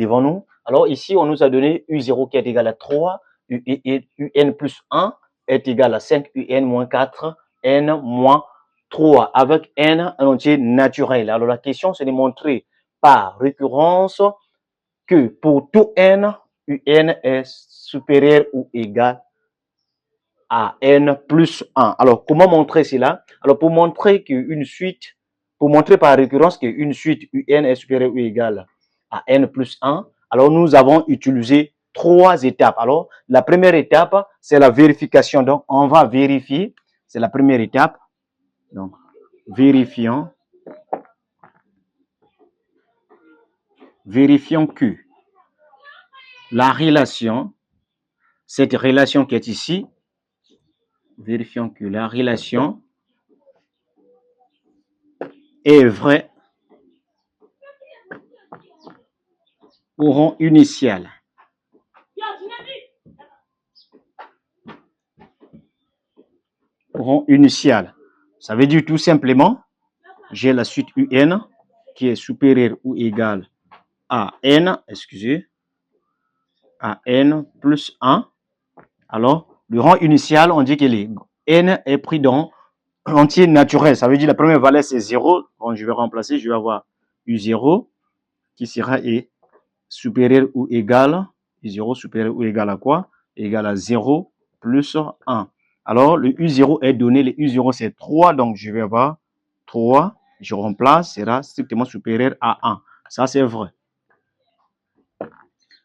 devant nous. Alors ici, on nous a donné U0 qui est égal à 3, UN plus 1 est égal à 5, UN moins 4, N moins 3, avec N un entier naturel. Alors la question, c'est de montrer par récurrence que pour tout N, UN est supérieur ou égal à N plus 1. Alors, comment montrer cela? Alors, pour montrer qu'une suite, pour montrer par récurrence qu'une suite UN est supérieure ou égale à N plus 1, alors nous avons utilisé 3 étapes. Alors, la première étape, c'est la vérification. Donc, on va vérifier. C'est la première étape. Donc, vérifions que la relation, cette relation qui est ici, vérifions que la relation est vraie au rang initial. Au rang initial. Ça veut dire tout simplement, j'ai la suite UN qui est supérieure ou égale à N, excusez, à N plus 1. Alors, le rang initial, on dit que N est pris dans l'entier naturel. Ça veut dire la première valeur, c'est 0. Bon, je vais remplacer, je vais avoir U0 qui sera supérieur ou égal, U0 supérieur ou égal à quoi? Égal à 0 plus 1. Alors, le U0 est donné, le U0 c'est 3, donc je vais avoir 3, je remplace, sera strictement supérieur à 1. Ça, c'est vrai.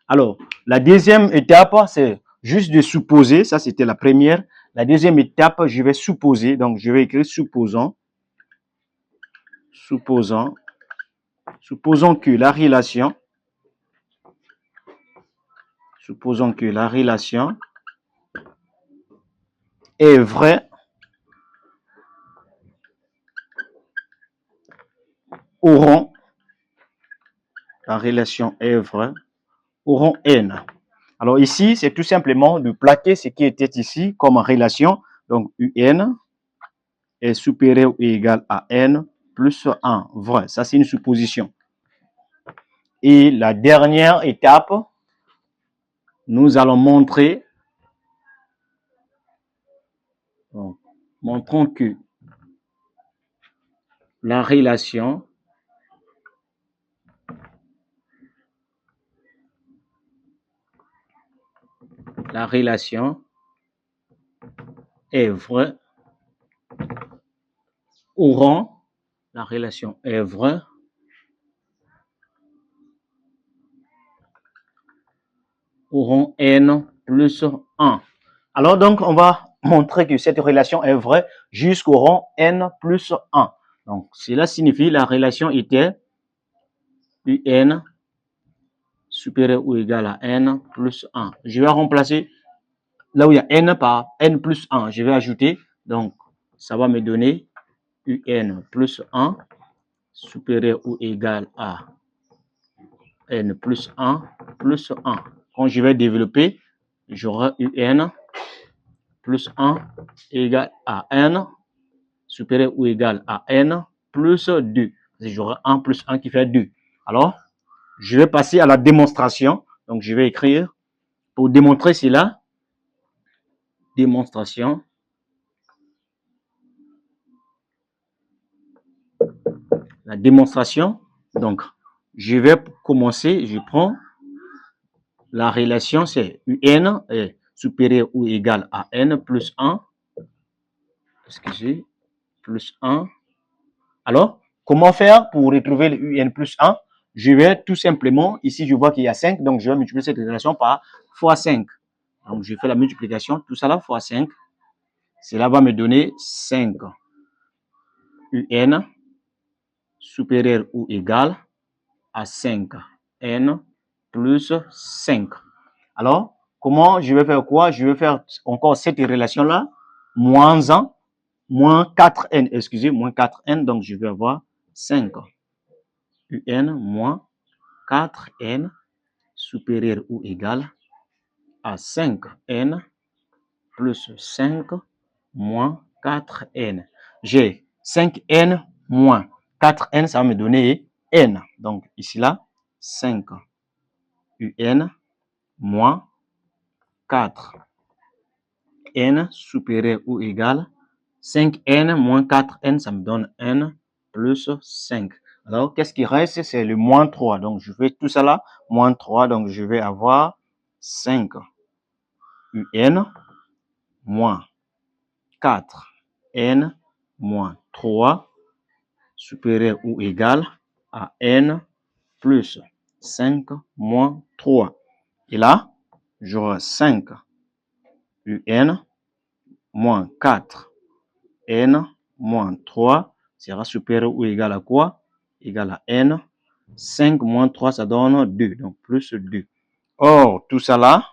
Alors, la deuxième étape, c'est juste de supposer, ça c'était la première. La deuxième étape, je vais supposer, donc je vais écrire supposons que la relation, est vraie au rang, la relation est vraie au rang N. Alors ici, c'est tout simplement de plaquer ce qui était ici comme relation. Donc UN est supérieur ou égal à N plus 1. Vrai, ça c'est une supposition. Et la dernière étape, nous allons montrer, montrons que la relation est vraie au rang, la relation est vraie au rang N plus 1. Alors donc, on va montrer que cette relation est vraie jusqu'au rang N plus 1. Donc, cela signifie la relation était UN supérieur ou égal à N plus 1. Je vais remplacer là où il y a N par N plus 1. Je vais ajouter, donc, ça va me donner UN plus 1 supérieur ou égal à N plus 1 plus 1. Quand je vais développer, j'aurai UN plus 1 égale à N supérieur ou égal à N plus 2. J'aurai 1 plus 1 qui fait 2. Alors, je vais passer à la démonstration. Donc, je vais écrire pour démontrer cela. Démonstration. La démonstration. Donc, je vais commencer. Je prends la relation, c'est UN est supérieur ou égal à N plus 1. Excusez, plus 1. Alors, comment faire pour retrouver le UN plus 1? Je vais tout simplement, ici je vois qu'il y a 5, donc je vais multiplier cette relation par fois 5. Donc je fais la multiplication, tout ça là fois 5. Cela va me donner 5 UN supérieur ou égal à 5 N plus 5. Alors, comment je vais faire quoi? Je vais faire encore cette relation-là, moins 1, moins 4N, excusez, moins 4N, donc je vais avoir 5 UN moins 4N supérieur ou égal à 5N plus 5 moins 4N. J'ai 5N moins 4N, ça va me donner N. Donc ici là, 5 UN moins 4. N supérieur ou égal 5N moins 4N, ça me donne N plus 5. Alors, qu'est-ce qui reste? C'est le moins 3. Donc, je fais tout ça là, moins 3. Donc, je vais avoir 5 UN moins 4N moins 3 supérieur ou égal à N plus 5 moins 3. Et là, j'aurai 5 UN moins 4 N moins 3 sera supérieur ou égal à quoi? Égal à N. 5 moins 3, ça donne 2. Donc, plus 2. Or, tout ça là,